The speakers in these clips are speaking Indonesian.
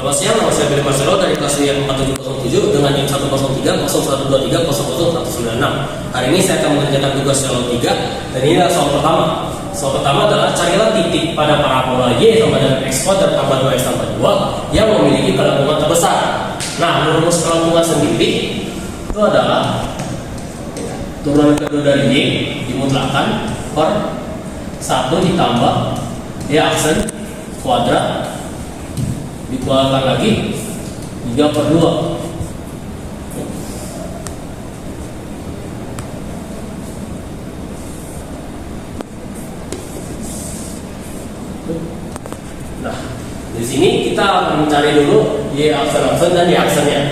Selamat siang, nama saya Billy Marcelo dari kelas 4707 dengan NIM 103 0123 0013 196. Hari ini saya akan mengerjakan tugas yang 3 dan ini adalah soal pertama. Soal pertama adalah carilah titik pada parabola Y sama dengan X kuadrat tambah 2X tambah 2 yang memiliki kelengkungan terbesar. Nah, rumus kelengkungan sendiri itu adalah turunan kedua dari Y dimutlakkan per 1 ditambah Y aksen kuadrat dikuatkan lagi 3/2. Nah, di sini kita akan mencari dulu Y aksen dan Y aksennya.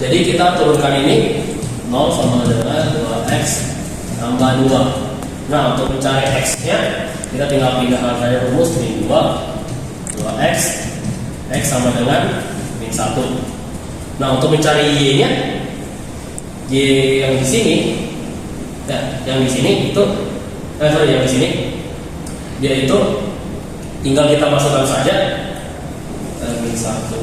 Jadi kita turunkan ini 0 sama dengan 2X tambah 2. Nah, untuk mencari X-nya kita tinggal pindahkan saja rumus min 2X X sama dengan min 1. Nah, untuk mencari Y-nya, Y yang di sini, yang di sini itu, yang di sini, dia itu tinggal kita masukkan saja min 1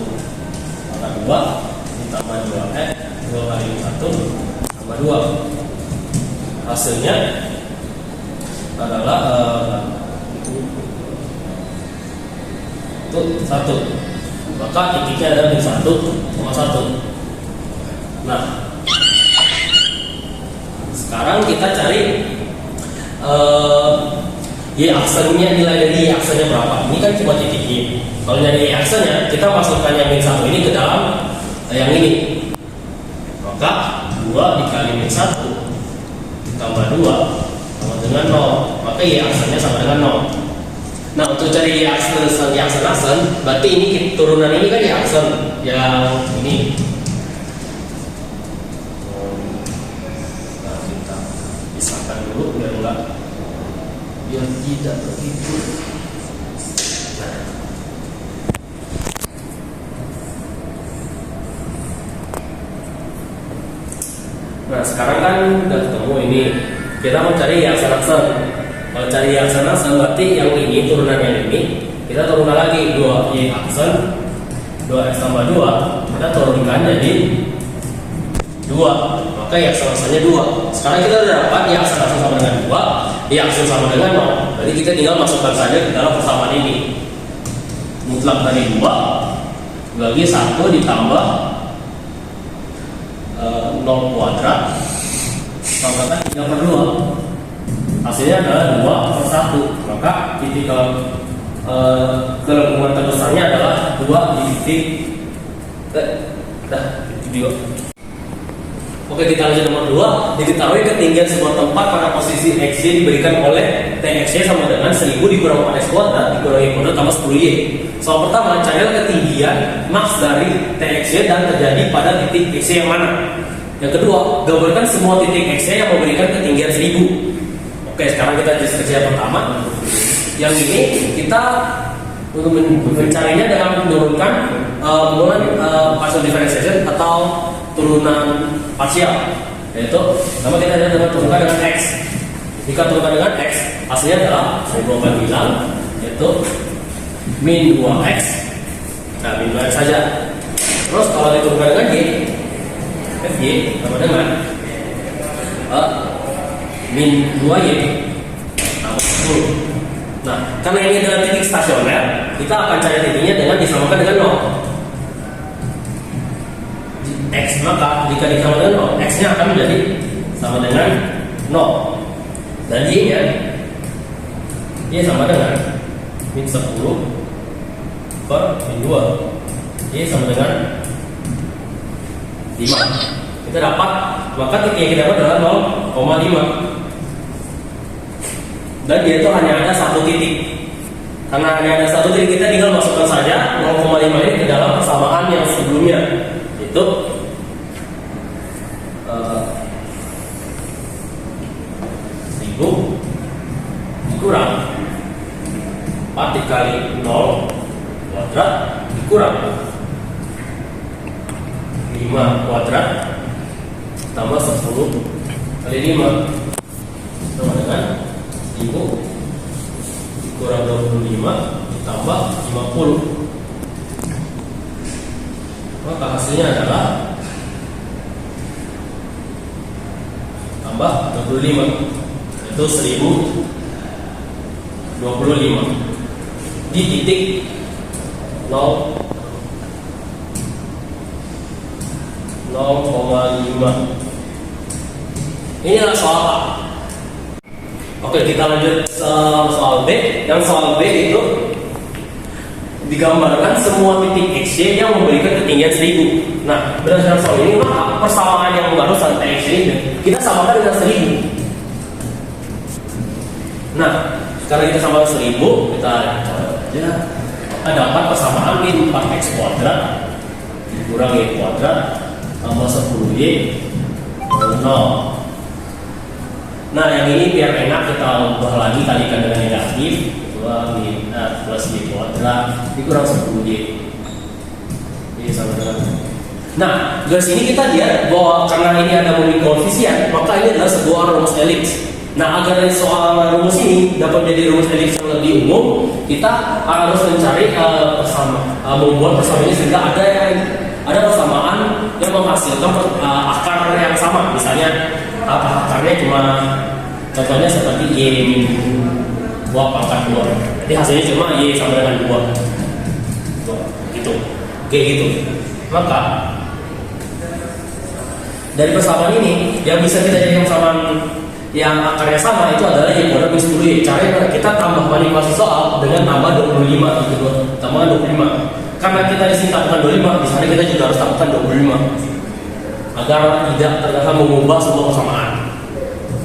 maka 2 ditambah 2X 2 kali min 1 tambah 2. Hasilnya adalah itu 1. Maka titiknya adalah min 1,1. Nah, sekarang kita cari Y aksennya, nilai dari Y aksennya berapa. Ini kan cuma titik Y. Kalau dari Y aksennya, kita masukkan yang min 1 ini ke dalam yang ini. Maka 2 dikali min 1 ditambah 2 sama dengan 0. Maka Y aksennya sama dengan 0. Nah, untuk cari Y aksen, berarti ini turunan ini kan Y aksen yang ini. Nah, kita pisahkan dulu biar tidak begitu. Nah, sekarang kan udah ketemu ini. Kita mau cari Y aksen. Kalau cari Y aksen berarti yang ini turunan yang ini kita turunkan lagi 2Y aksen 2X tambah 2 kita turunkan jadi 2, maka Y aksen-aksennya 2. Sekarang kita sudah dapat Y aksen-aksen sama dengan 2, Y aksen sama dengan 0. Jadi kita tinggal masukkan saja ke dalam persamaan ini. Mutlak dari 2 bagi 1 ditambah 0 kuadrat pangkatan 3/2. Hasilnya adalah 2/1. Maka titik kelengkungan terbesarnya adalah 2 di titik video. Oke, kita lanjut nomor 2. Diketahui ketinggian sebuah tempat pada posisi XY diberikan oleh TXY sama dengan 1000 dikurang 4X kuadrat dikurangi kuadrat tambah 10Y. Soal pertama, carilah ketinggian max dari TXY dan terjadi pada titik XY yang mana. Yang kedua, gambarkan semua titik XY yang memberikan ketinggian 1000. Oke, sekarang kita kerja yang pertama. Yang ini kita untuk mencarinya dengan menurunkan partial differentiation atau turunan parsial, yaitu sama kita ada dengan turunkan dengan X. Jika turunkan dengan X, hasilnya adalah saya akan bilang yaitu min 2X. Nah, min 2X saja. Terus kalau diturunkan dengan Y, FY sama dengan min 2Y tambah 10. Nah, karena ini adalah titik stasioner, kita akan cari titiknya dengan disamakan dengan 0 X. Maka jika disamakan dengan 0, X nya akan menjadi sama dengan 0. Dan Y nya sama dengan min 10 per min 2. Y sama dengan 5. Kita dapat, maka titik yang kita dapat adalah 0,5. Dan dia itu hanya ada satu titik. Karena hanya ada satu titik, kita tinggal masukkan saja 0,5 ini ke dalam persamaan yang sebelumnya. Itu dikurang 4 dikali 0 kuadrat dikurang 5 kuadrat tambah 10 kali 5 sama dengan 1000 dikurang 25 ditambah 50. hasilnya adalah tambah 25, itu 1025 di titik 0,5. Ini adalah soal A. Oke, kita lanjut soal B. Yang soal B itu digambarkan semua titik XY yang memberikan ketinggian 1000. Nah, berdasarkan soal ini, maka persamaan yang baru antara XY ini kita samakan dengan 1000. Nah, sekarang kita samakan 1000, kita aja dapat persamaan min 4x kuadrat dikurang y kuadrat tambah 10y 0. Nah, yang ini biar enak kita ubah lagi, kalikan dengan negatif 2 min plus y kuadrat dikurang 10y. Ini sama dengan. Nah, dari sini kita lihat bahwa karena ini ada memiliki koefisien, maka ini adalah sebuah rumus elips. Nah, agar dari soal rumus ini dapat menjadi rumus elips yang lebih umum, kita harus mencari membuat persamaan ini sehingga ada persamaan yang menghasilkan akar yang sama. Misalnya akarnya cuma contohnya seperti y min 2 pangkat 2. Jadi hasilnya cuma y sama dengan 2. Gitu. Kayak gitu. Maka dari persamaan ini yang bisa kita jadikan persamaan yang akarnya sama itu adalah y kuadrat min 10y. Caranya kita tambah manipulasi soal dengan tambah 25 gitu. Tambahkan 25. Karena kita di sini tambahkan 25, di sana kita juga harus tambahkan 25 agar tidak ternyata mengubah sebuah persamaan.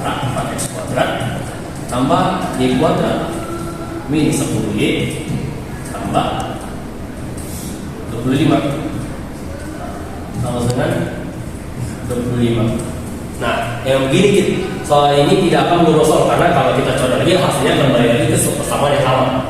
Nah, 4x kuadrat tambah y kuadrat min 10y tambah 25 sama dengan 25. Nah, yang begini soal ini tidak akan mengubah soal karena kalau kita coba lagi hasilnya kembali lagi ke persamaan yang sama.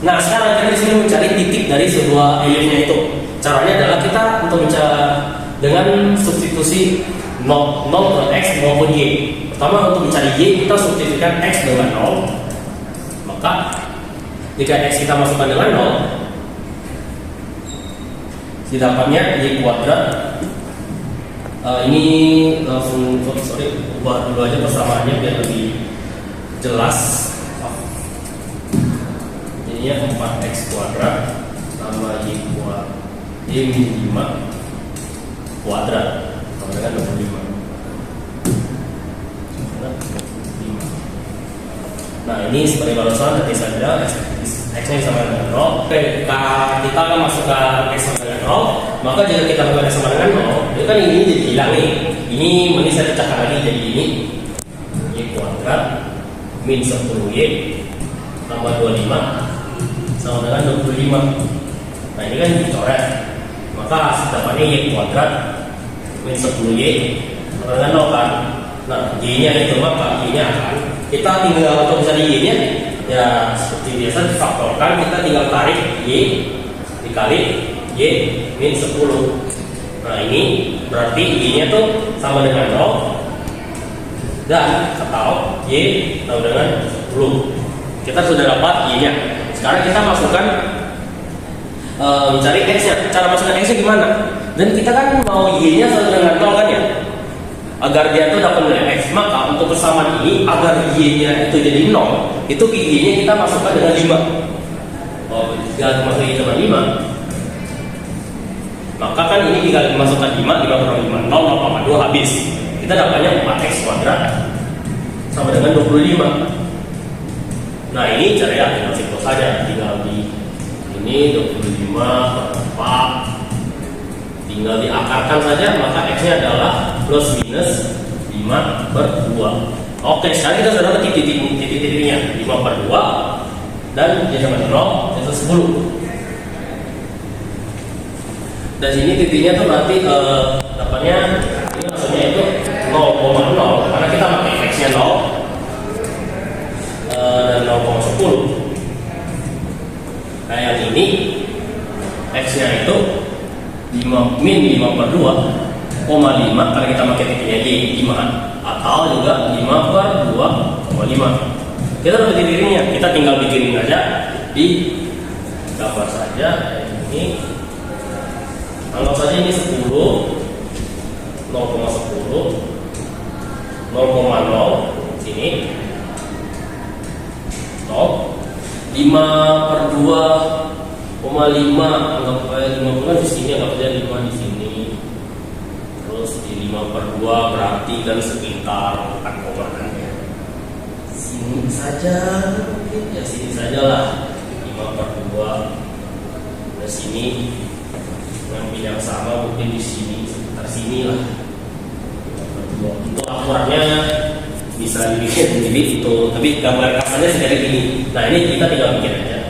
Nah, sekarang kita di sini mencari titik dari sebuah elipsnya itu. Caranya adalah kita untuk mencari dengan substitusi 0 ke x maupun y. Pertama, untuk mencari y kita substitusikan x dengan 0. Maka jika x kita masukkan dengan 0, didapatnya y kuadrat. Ini langsung ubah dulu aja persamaannya biar lebih jelas. Jadinya 4x kuadrat tambah y kuadrat y min 5 kuadrat sama dengan 25. Nah, ini seperti barusan ketika saja x-nya sama dengan 0. Oke, kita akan masukkan x sama dengan 0. Maka jika kita masukkan x sama dengan 0, itu kan ini jadi hilang nih. Ini saya pecahkan lagi jadi ini y kuadrat min 10y tambah 25 sama dengan 25. Nah, ini kan dicoret. Maka dapatnya y kuadrat min 10y sama dengan 0 kan. Nah, y-nya itu maka y-nya akan kita tinggal untuk mencari y-nya ya seperti biasa difaktorkan, kita tinggal tarik y dikali y min 10. Nah, ini berarti y-nya tuh sama dengan 0 dan atau y sama dengan 10. Kita sudah dapat y-nya. Sekarang kita masukkan mencari x-nya. Cara masukkan x-nya gimana? Dan kita kan mau y-nya sama dengan 0 kan ya? Agar dia itu dapat nilai x, maka untuk persamaan ini agar y-nya itu jadi 0, itu y-nya kita masukkan dengan 5. Oh, jika masuk y sama 5, maka kan ini tinggal dimasukkan 5 kurang 5, 0,2 habis. Kita dapatnya 4x kuadrat sama dengan 25. Nah, ini caranya tinggal simpel saja, tinggal di ini 25 per 4 tinggal diakarkan saja, maka x-nya adalah plus minus 5 per 2. Oke, sekarang kita sudah dapat titik-titiknya 5 per 2 dan dia sama dengan 0 itu 10. Dan sini titiknya tuh nanti dapatnya ini maksudnya itu 0,0 karena kita pakai x-nya 0 dan 0,10. Nah, yang ini x-nya itu 5 min 5 per 2,5 karena kita pakai titiknya y 5 atau juga 5 per 2,5. Kita dapat titiknya, kita tinggal bikin aja di gambar saja ini Anggap saja ini 10, 0,10, 0,0 sini, stop. 5/2,5, anggap aja 5 bulan di sini, anggap aja 5 di sini. Terus di 5/2 berarti kan sekitar 4,6 ya. Sini saja, mungkin ya sini saja lah. 5/2 ke sini, ngambil yang sama mungkin di sini, sekitar sini lah. 5/2. Untuk akuratnya bisa dibikin jadi itu, tapi gambar kasarnya seperti ini. Nah ini kita tinggal bikin aja.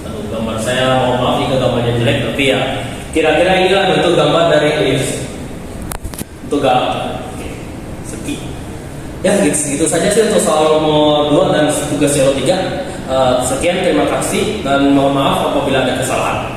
Aduh, gambar saya mohon maaf jika gambarnya jelek, tapi ya kira-kira inilah bentuk gambar dari elips. Untuk gambar segi. Ya gitu saja sih untuk soal nomor 2 dan tugas nomor 3. Sekian, terima kasih dan mohon maaf apabila ada kesalahan.